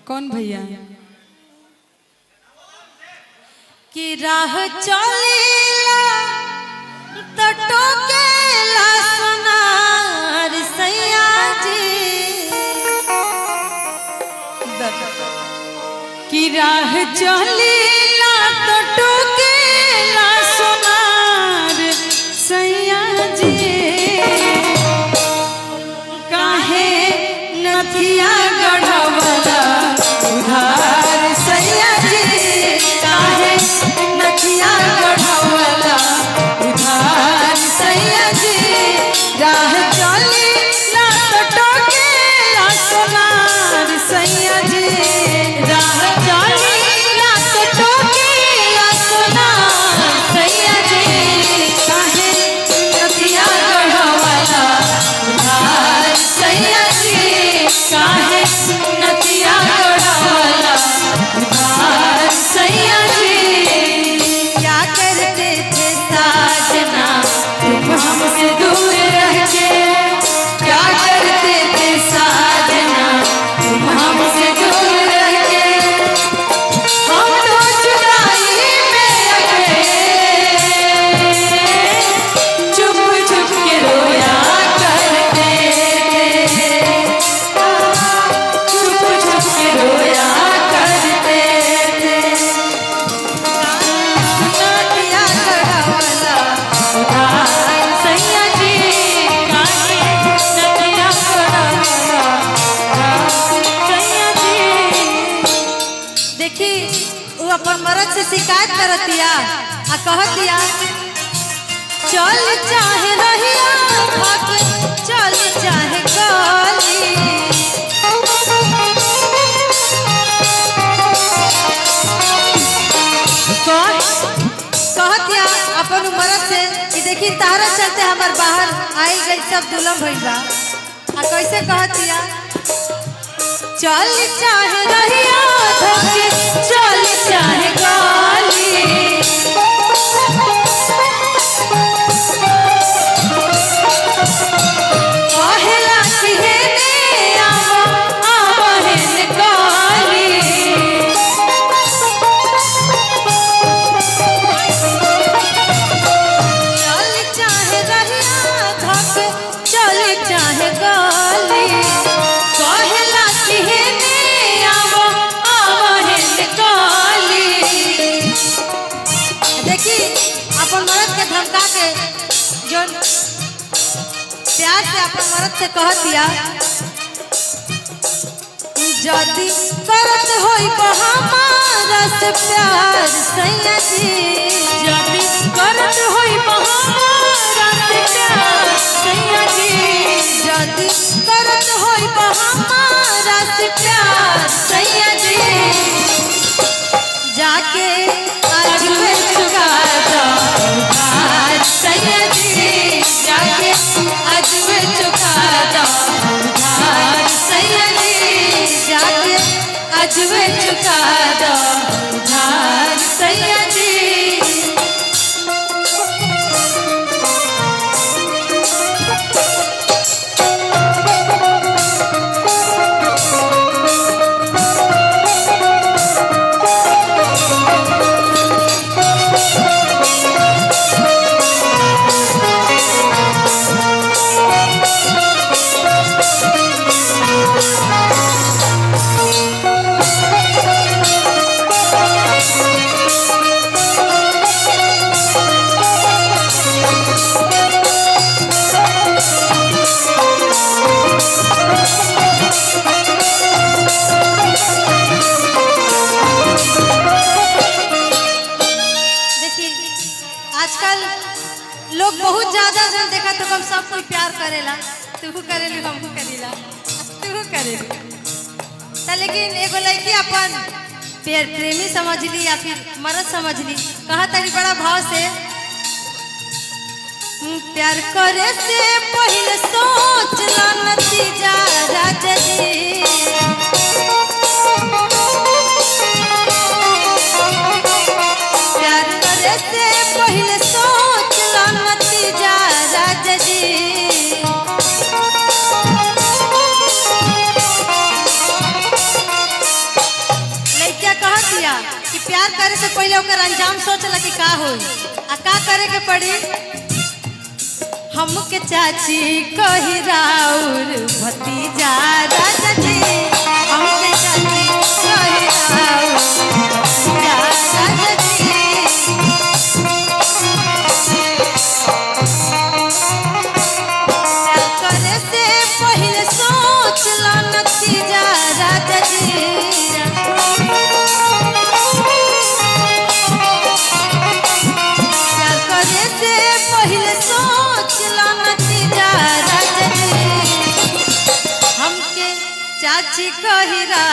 कौन भैया कि राह चलेला तो टोकेला सोनार सैया जी कि राह चलेला तो टोकेला सोनार सैया जी काहे नथिया गढ़वला उधार सैया जी काहे नथिया गढ़वला उधार सैया जी राह चलेला तो टोकेला सोनार सैया जी राह चलेला तो टोकेला सोनार सैया जी काहे नथिया गढ़वला उधार सैया जी काहे नथिया गढ़वला उधार सैया जी क्या करते थे साजना तुम हमसे दूर रह के क्या करते थे साजना तुम हमसे दूर रह के हम तो जुदाई में अकेले चुप चुप के रोया करते थे चुप चुप के रोया करते थे नदिया गढ़वला उधार सैया जी काहे नदिया गढ़वला उधार सैया जी देखी वो अपन मर्द से शिकायत करतिया आ कहतिया चल चाहे रहिया भाग चल चाहे गली कहतिया अपन मर्द से कि देखी तारा चलते हमार बाहर आई गई सब दुल्हन भइल बा आ कैसे कहतिया चल चाहे रहिया धोके चल चाहे गली पहला सिहेने आवो आवहेन गली चल चाहे रहिया धोके चल चाहे गली कहला सिहेने आवो आवहेन गली देखी अपन मर्द के धमका के जो प्यार से अपन मर्द से कह दिया जदी करत होई हमारा से प्यार सैया जी जदी करत होई हमारा से प्यार सैया जी जदी करत होई हमारा से प्यार सैया जी जाके आज मैं चुका दो उधार सैया जी जाके आज मैं चुका दो उधार सैया जी जाके आज मैं चुका दो उधार सैया जी आजकल लोग बहुत ज्यादा जन देखा तो हम सब कोई प्यार करेला तू करेली हमहू करेला तू करेली लेकिन एगो लड़की अपन प्रेमी समझ ली या फिर मर्द समझ ली कहा तरी बड़ा भाव से प्यार करे से पहले सोच ला नतीजा राजा जी प्यार करे से पहले सोच ला नतीजा राजा जी कि प्यार करे से पहले ओकर अंजाम सोचला कि का होई आ का करे के पड़ी। हमके चाची कही राउर भतीजा राजा जी, हमके चाची कही राउर भतीजा राजा जी। प्यार करे से पहले सोचला नतीजा राजा जी। प्यार करे से पहले सोचला नतीजा राजा जी। हमके चाची कही रा